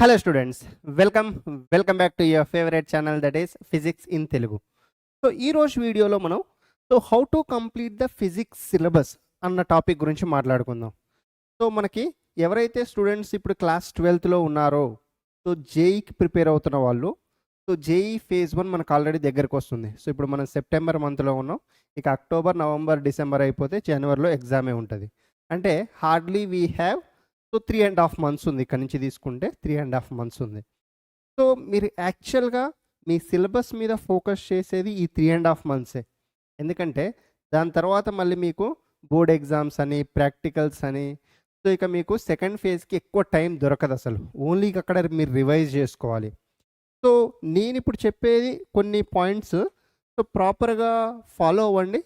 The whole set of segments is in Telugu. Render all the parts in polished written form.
Hello students, welcome back to your favorite channel, that is Physics in Telugu. So ee roju video lo మనం how to complete the physics syllabus అన్న టాపిక్ గురించి మాట్లాడుకుందాం. సో మనకి ఎవరైతే స్టూడెంట్స్ ఇప్పుడు క్లాస్ 12th లో ఉన్నారో సో జేఈకి ప్రిపేర్ అవుతున్న వాళ్ళు సో జేఈ ఫేజ్ 1 మనకు ఆల్రెడీ దగ్గరకు వస్తుంది. సో ఇప్పుడు మనం సెప్టెంబర్ మంత్లో ఉన్నాం, ఇక అక్టోబర్, నవంబర్, డిసెంబర్ అయిపోతే జనవరిలో ఎగ్జామే ఉంటుంది. అంటే hardly we have so 3.5 months ఉంది. ఇక్కడ నుంచి తీసుకుంటే 3.5 months ఉంది. సో మీరు యాక్చువల్గా మీ సిలబస్ మీద ఫోకస్ చేసేది ఈ 3.5 months. ఎందుకంటే దాని తర్వాత మళ్ళీ మీకు బోర్డ్ ఎగ్జామ్స్ అని, ప్రాక్టికల్స్ అని, సో ఇక మీకు సెకండ్ ఫేజ్కి ఎక్కువ టైం దొరకదు అసలు. ఓన్లీ అక్కడ మీరు రివైజ్ చేసుకోవాలి. సో నేను ఇప్పుడు చెప్పేది కొన్ని పాయింట్స్ సో ప్రాపర్గా ఫాలో అవ్వండి.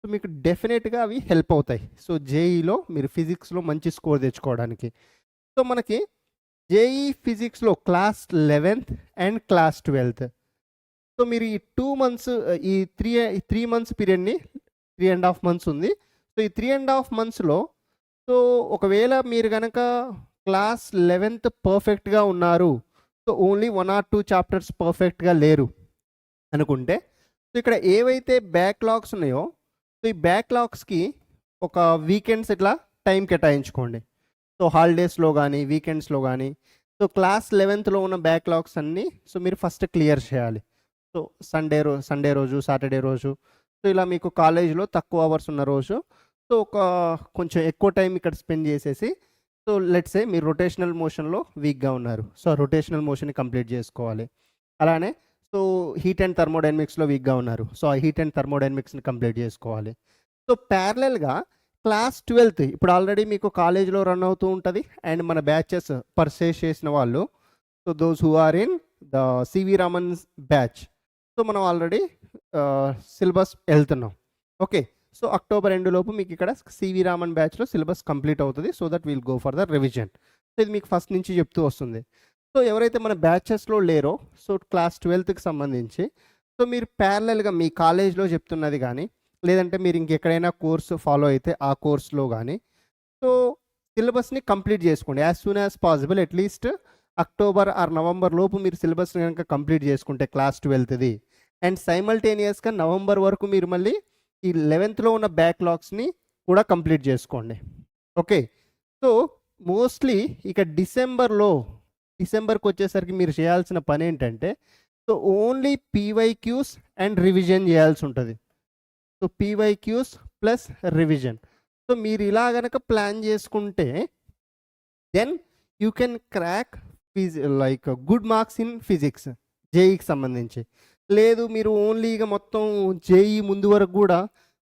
సో మీకు డెఫినెట్గా అవి హెల్ప్ అవుతాయి. సో జేఈలో మీరు ఫిజిక్స్లో మంచి స్కోర్ తెచ్చుకోవడానికి. సో మనకి జేఈ ఫిజిక్స్లో class 11th and class 12th. So మీరు ఈ 2 months ఈ 3 months పీరియడ్ని 3.5 months ఉంది. సో ఈ 3.5 monthsలో సో ఒకవేళ మీరు కనుక క్లాస్ 11th పర్ఫెక్ట్గా ఉన్నారు, సో ఓన్లీ 1 or 2 chapters పర్ఫెక్ట్గా లేరు అనుకుంటే, సో ఇక్కడ ఏవైతే బ్యాక్లాగ్స్ ఉన్నాయో సో ఈ బ్యాక్లాగ్స్కి ఒక వీకెండ్స్ ఇట్లా టైం కేటాయించుకోండి. సో హాలిడేస్లో కానీ వీకెండ్స్లో కానీ సో క్లాస్ 11thలో ఉన్న బ్యాక్లాగ్స్ అన్నీ సో మీరు ఫస్ట్ క్లియర్ చేయాలి. సో సండే రోజు, సాటర్డే రోజు, సో ఇలా మీకు కాలేజ్లో తక్కువ అవర్స్ ఉన్న రోజు సో కొంచెం ఎక్కువ టైం ఇక్కడ స్పెండ్ చేసేసి సో లెట్స్ సే మీరు రొటేషనల్ మోషన్లో వీక్గా ఉన్నారు, సో రొటేషనల్ మోషన్ని కంప్లీట్ చేసుకోవాలి. అలానే సో హీట్ అండ్ థర్మోడైనమిక్స్లో వీక్గా ఉన్నారు, సో ఆ హీట్ అండ్ థర్మోడైనమిక్స్ని కంప్లీట్ చేసుకోవాలి. సో ప్యారలల్గా క్లాస్ 12th ఇప్పుడు ఆల్రెడీ మీకు కాలేజ్లో రన్ అవుతూ ఉంటుంది. అండ్ మన బ్యాచెస్ పర్చేస్ చేసిన వాళ్ళు so those who are in the CV Raman batch, so మనం ఆల్రెడీ సిలబస్ వెళ్తున్నాం. ఓకే, సో అక్టోబర్ ఎండ్ లోపు మీకు ఇక్కడ సివి రామన్ బ్యాచ్లో సిలబస్ కంప్లీట్ అవుతుంది. So that will go for the revision. So ఇది మీకు ఫస్ట్ నుంచి చెప్తూ వస్తుంది. సో ఎవరైతే మన బ్యాచెస్లో లేరో సో క్లాస్ 12th సంబంధించి సో మీరు ప్యారలల్గా మీ కాలేజ్లో చెప్తున్నది కానీ, లేదంటే మీరు ఇంకెక్కడైనా కోర్సు ఫాలో అయితే ఆ కోర్సులో కానీ సో సిలబస్ని కంప్లీట్ చేసుకోండి as soon as possible. At least October or November లోపు మీరు సిలబస్ని కనుక కంప్లీట్ చేసుకుంటే క్లాస్ 12th అండ్ సైమల్టేనియస్గా నవంబర్ వరకు మీరు మళ్ళీ ఈ 11thలో ఉన్న బ్యాక్లాగ్స్ని కూడా కంప్లీట్ చేసుకోండి. ఓకే, సో మోస్ట్లీ ఇక డిసెంబర్కి వచ్చేసరికి మీరు చేయాల్సిన పని ఏంటంటే so only PYQs and revision చేయాల్సి ఉంటుంది. So PYQs plus revision. So మీరు ఇలా కనుక ప్లాన్ చేసుకుంటే then you can crack like good marks in physics జేఈకి సంబంధించి. లేదు మీరు ఓన్లీగా మొత్తం జేఈ ముందు వరకు కూడా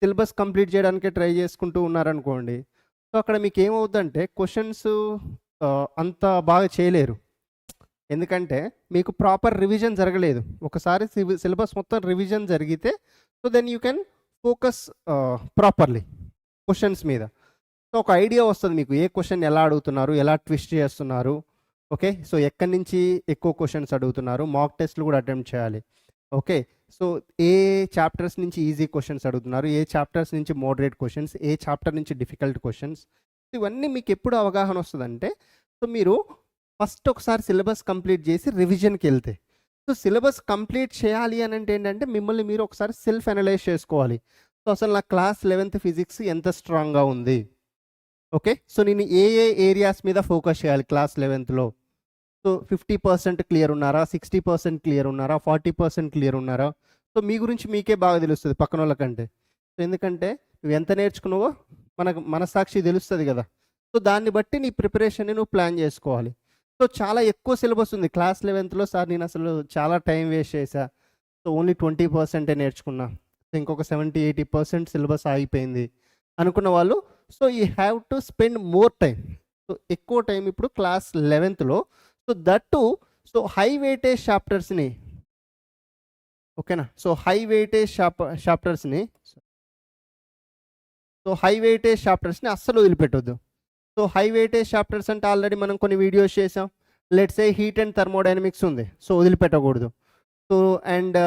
సిలబస్ కంప్లీట్ చేయడానికే ట్రై చేసుకుంటూ ఉన్నారనుకోండి, సో అక్కడ మీకు ఏమవుతుందంటే క్వశ్చన్స్ అంత బాగా చేయలేరు. ఎందుకంటే మీకు ప్రాపర్ రివిజన్ జరగలేదు. ఒకసారి సిలబస్ మొత్తం రివిజన్ జరిగితే so then you can focus properly questions మీద. సో ఒక ఐడియా వస్తుంది మీకు ఏ క్వశ్చన్ ఎలా అడుగుతున్నారు, ఎలా ట్విస్ట్ చేస్తున్నారు. ఓకే, సో ఎక్కడి నుంచి ఎక్కువ క్వశ్చన్స్ అడుగుతున్నారు, మాక్ టెస్ట్లు కూడా అటెంప్ట్ చేయాలి. ఓకే, సో ఏ చాప్టర్స్ నుంచి ఈజీ క్వశ్చన్స్ అడుగుతున్నారు, ఏ చాప్టర్స్ నుంచి మోడరేట్ క్వశ్చన్స్, ఏ చాప్టర్ నుంచి డిఫికల్ట్ క్వశ్చన్స్, ఇవన్నీ మీకు ఎప్పుడు అవగాహన వస్తుందంటే సో మీరు ఫస్ట్ ఒకసారి సిలబస్ కంప్లీట్ చేసి రివిజన్కి వెళ్తే. సో సిలబస్ కంప్లీట్ చేయాలి అని అంటే ఏంటంటే మిమ్మల్ని మీరు ఒకసారి సెల్ఫ్ అనలైజ్ చేసుకోవాలి. సో అసలు నా క్లాస్ 11th ఫిజిక్స్ ఎంత స్ట్రాంగ్గా ఉంది. ఓకే, సో నేను ఏ ఏరియాస్ మీద ఫోకస్ చేయాలి క్లాస్ 11thలో. సో 50% క్లియర్ ఉన్నారా, 60% క్లియర్ ఉన్నారా, 40% క్లియర్ ఉన్నారా. సో మీ గురించి మీకే బాగా తెలుస్తుంది పక్కన వాళ్ళకంటే. సో ఎందుకంటే నువ్వు ఎంత నేర్చుకున్నావో మనకు మనసాక్షి తెలుస్తుంది కదా. సో దాన్ని బట్టి నీ ప్రిపరేషన్ని నువ్వు ప్లాన్ చేసుకోవాలి. సో చాలా ఎక్కువ సిలబస్ ఉంది క్లాస్ 11thలో. సార్ నేను అసలు చాలా టైం వేస్ట్ చేశా, సో ఓన్లీ 20% నేర్చుకున్నా, సో ఇంకొక 70-80% సిలబస్ ఆగిపోయింది అనుకున్న వాళ్ళు so you have to spend more time. So ఎక్కువ టైం ఇప్పుడు క్లాస్ 11thలో. So that so high weightage చాప్టర్స్ని, ఓకేనా, సో హై వెయిటేజ్ చాప్టర్స్ని అస్సలు వదిలిపెట్టొద్దు. సో హై వెయిటేజ్ చాప్టర్స్ అంటే ఆల్రెడీ మనం కొన్ని వీడియోస్ చేసాం. Let's say heat and thermodynamics ఉంది, సో వదిలిపెట్టకూడదు. సో అండ్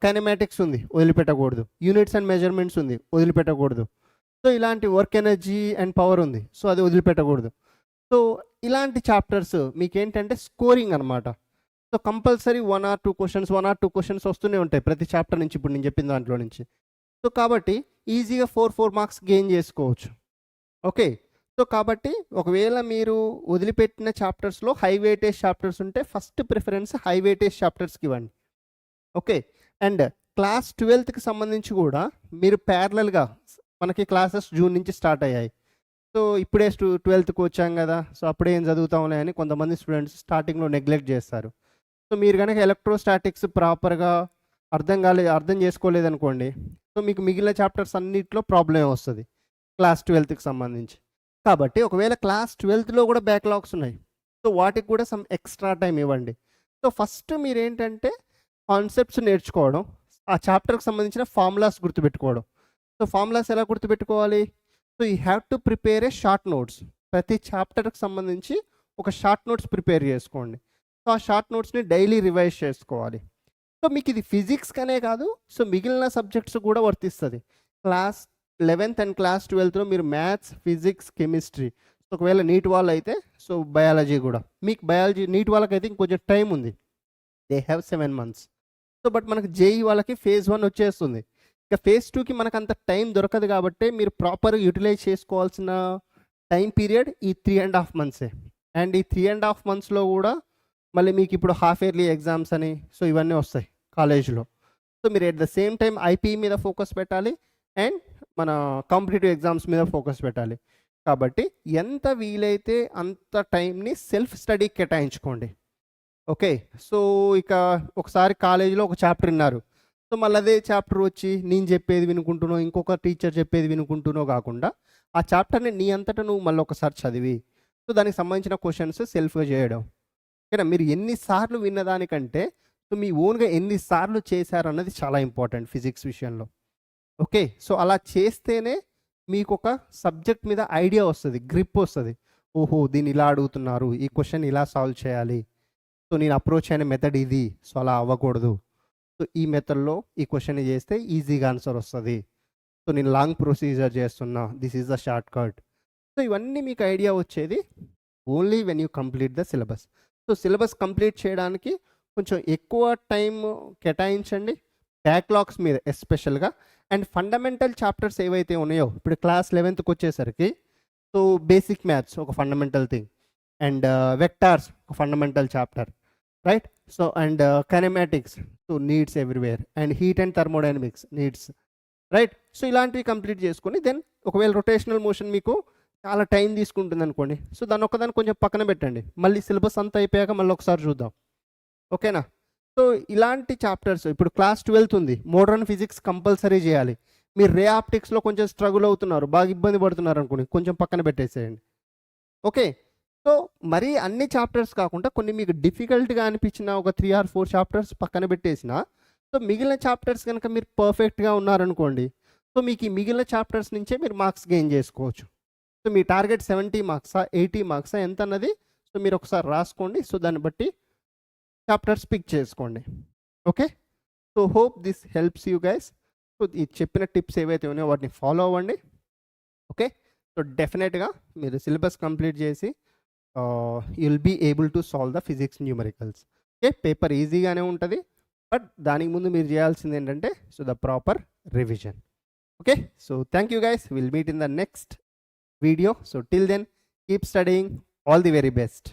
కైనమాటిక్స్ ఉంది, వదిలిపెట్టకూడదు. యూనిట్స్ అండ్ మెజర్మెంట్స్ ఉంది, వదిలిపెట్టకూడదు. సో ఇలాంటి వర్క్ ఎనర్జీ అండ్ పవర్ ఉంది, సో అది వదిలిపెట్టకూడదు. సో ఇలాంటి చాప్టర్స్ మీకేంటంటే స్కోరింగ్ అనమాట. సో కంపల్సరీ 1 or 2 క్వశ్చన్స్ వస్తూనే ఉంటాయి ప్రతి చాప్టర్ నుంచి, ఇప్పుడు నేను చెప్పిన దాంట్లో నుంచి. సో కాబట్టి ఈజీగా 4 మార్క్స్ గెయిన్ చేసుకోవచ్చు. ఓకే. సో కాబట్టి ఒకవేళ మీరు వదిలిపెట్టిన చాప్టర్స్లో హై వెయిటేజ్ చాప్టర్స్ ఉంటే ఫస్ట్ ప్రిఫరెన్స్ హై వెయిటేజ్ చాప్టర్స్కి ఇవ్వండి. ఓకే. అండ్ క్లాస్ 12కి సంబంధించి కూడా మీరు ప్యారలల్గా, మనకి క్లాసెస్ జూన్ నుంచి స్టార్ట్ అయ్యాయి. సో ఇప్పుడే 12కి వచ్చాం కదా, సో అప్పుడే ఏం చదువుతాంలే అని కొంతమంది స్టూడెంట్స్ స్టార్టింగ్లో నెగ్లెక్ట్ చేస్తారు. సో మీరు కనుక ఎలక్ట్రోస్టాటిక్స్ ప్రాపర్గా అర్థం చేసుకోలేదనుకోండి, సో మీకు మిగిలిన చాప్టర్స్ అన్నింటిలో ప్రాబ్లమే వస్తుంది క్లాస్ 12కి సంబంధించి. కాబట్టి ఒకవేళ క్లాస్ 12లో కూడా బ్యాక్లాగ్స్ ఉన్నాయి, సో వాటికి కూడా సమ్ ఎక్స్ట్రా టైం ఇవ్వండి. సో ఫస్ట్ మీరు ఏంటంటే కాన్సెప్ట్స్ నేర్చుకోవడం, ఆ చాప్టర్కి సంబంధించిన ఫార్ములాస్ గుర్తుపెట్టుకోవడం. సో ఫార్ములాస్ ఎలా గుర్తుపెట్టుకోవాలి? So you have to prepare A short notes. ప్రతి చాప్టర్కి సంబంధించి ఒక షార్ట్ నోట్స్ ప్రిపేర్ చేసుకోండి. సో ఆ షార్ట్ నోట్స్ని డైలీ రివైజ్ చేసుకోవాలి. సో మీకు ఇది ఫిజిక్స్కనే కాదు, సో మిగిలిన సబ్జెక్ట్స్ కూడా వర్తిస్తుంది. క్లాస్ 11th అండ్ క్లాస్ 12లో మీరు మ్యాథ్స్, ఫిజిక్స్, కెమిస్ట్రీ, ఒకవేళ నీట్ వాళ్ళు అయితే సో బయాలజీ కూడా. మీకు బయాలజీ నీట్ వాళ్ళకైతే ఇంకొంచెం టైం ఉంది, they have 7 months. So but మనకు జేఈ వాళ్ళకి phase 1 వచ్చేస్తుంది. ఇక phase 2కి మనకు అంత టైం దొరకదు కాబట్టి మీరు ప్రాపర్గా యూటిలైజ్ చేసుకోవాల్సిన టైం పీరియడ్ ఈ 3.5 months. అండ్ ఈ 3.5 monthsలో కూడా మళ్ళీ మీకు ఇప్పుడు హాఫ్ ఇయర్లీ ఎగ్జామ్స్ అని సో ఇవన్నీ వస్తాయి కాలేజ్లో. సో మీరు at the same time IP మీద ఫోకస్ పెట్టాలి అండ్ మన కాంపిటేటివ్ ఎగ్జామ్స్ మీద ఫోకస్ పెట్టాలి. కాబట్టి ఎంత వీలైతే అంత టైంని సెల్ఫ్ స్టడీకి కేటాయించుకోండి. ఓకే. సో ఇక ఒకసారి కాలేజీలో ఒక చాప్టర్ విన్నారు, సో మళ్ళీ అదే చాప్టర్ వచ్చి నేను చెప్పేది వినుకుంటున్నావు, ఇంకొక టీచర్ చెప్పేది వినుకుంటున్నావు కాకుండా ఆ చాప్టర్ని నీ అంతటా నువ్వు మళ్ళీ ఒకసారి చదివి సో దానికి సంబంధించిన క్వశ్చన్స్ సెల్ఫ్గా చేయడం. ఓకేనా? మీరు ఎన్నిసార్లు విన్నదానికంటే సో మీ ఓన్గా ఎన్నిసార్లు చేశారన్నది చాలా ఇంపార్టెంట్ ఫిజిక్స్ విషయంలో. ఓకే. సో అలా చేస్తేనే మీకు ఒక సబ్జెక్ట్ మీద ఐడియా వస్తుంది, గ్రిప్ వస్తుంది. ఓహో, దీన్ని ఇలా అడుగుతున్నారు, ఈ క్వశ్చన్ ఇలా సాల్వ్ చేయాలి, సో నేను అప్రోచ్ అయిన మెథడ్ ఇది, సో అలా అవ్వకూడదు, సో ఈ మెథడ్లో ఈ క్వశ్చన్ చేస్తే ఈజీగా ఆన్సర్ వస్తుంది, సో నేను లాంగ్ ప్రొసీజర్ చేస్తున్నా, this is the short cut. So ఇవన్నీ మీకు ఐడియా వచ్చేది only when you complete the syllabus. So syllabus complete చేయడానికి కొంచెం ఎక్కువ టైం కేటాయించండి, బ్యాక్లాగ్స్ మీద ఎస్పెషల్గా. అండ్ ఫండమెంటల్ చాప్టర్స్ ఏవైతే ఉన్నాయో, ఇప్పుడు క్లాస్ 11కి వచ్చేసరికి సో బేసిక్ మ్యాథ్స్ ఒక ఫండమెంటల్ థింగ్, అండ్ వెక్టార్స్ ఒక fundamental chapter, right? So and kinematics, so needs everywhere, and heat and thermodynamics needs, right? So ఇలాంటివి కంప్లీట్ చేసుకొని దెన్ ఒకవేళ రొటేషనల్ మోషన్ మీకు చాలా టైం తీసుకుంటుంది అనుకోండి, సో దాని ఒక్కదాన్ని కొంచెం పక్కన పెట్టండి, మళ్ళీ సిలబస్ అంతా అయిపోయాక మళ్ళీ ఒకసారి చూద్దాం. ఓకేనా? సో ఇలాంటి చాప్టర్స్ ఇప్పుడు క్లాస్ 12 ఉంది, మోడర్న్ ఫిజిక్స్ కంపల్సరీ చేయాలి. మీరు రే ఆప్టిక్స్లో కొంచెం స్ట్రగుల్ అవుతున్నారు, బాగా ఇబ్బంది పడుతున్నారు అనుకోండి, కొంచెం పక్కన పెట్టేసేయండి. ఓకే. సో మరీ అన్ని చాప్టర్స్ కాకుండా కొన్ని మీకు డిఫికల్ట్గా అనిపించిన ఒక 3 or 4 చాప్టర్స్ పక్కన పెట్టేసిన, సో మిగిలిన చాప్టర్స్ కనుక మీరు పర్ఫెక్ట్గా ఉన్నారనుకోండి, సో మీకు ఈ మిగిలిన చాప్టర్స్ నుంచే మీరు మార్క్స్ గెయిన్ చేసుకోవచ్చు. సో మీ టార్గెట్ 70 మార్క్సా 80 మార్క్సా ఎంత అన్నది సో మీరు ఒకసారి రాసుకోండి. సో దాన్ని బట్టి చాప్టర్స్ పిక్ చేసుకోండి. Okay. So hope this helps you guys. So ఈ చెప్పిన టిప్స్ ఏవైతే ఉన్నాయో వాటిని ఫాలో అవ్వండి. ఓకే. సో డెఫినెట్గా మీరు సిలబస్ కంప్లీట్ చేసి you'll be able to solve the physics numericals. Okay. Paper ఈజీగానే ఉంటుంది, బట్ దానికి ముందు మీరు చేయాల్సింది ఏంటంటే so the proper revision. Okay. So thank you guys, will meet in the next video. So till then, keep studying. All the very best.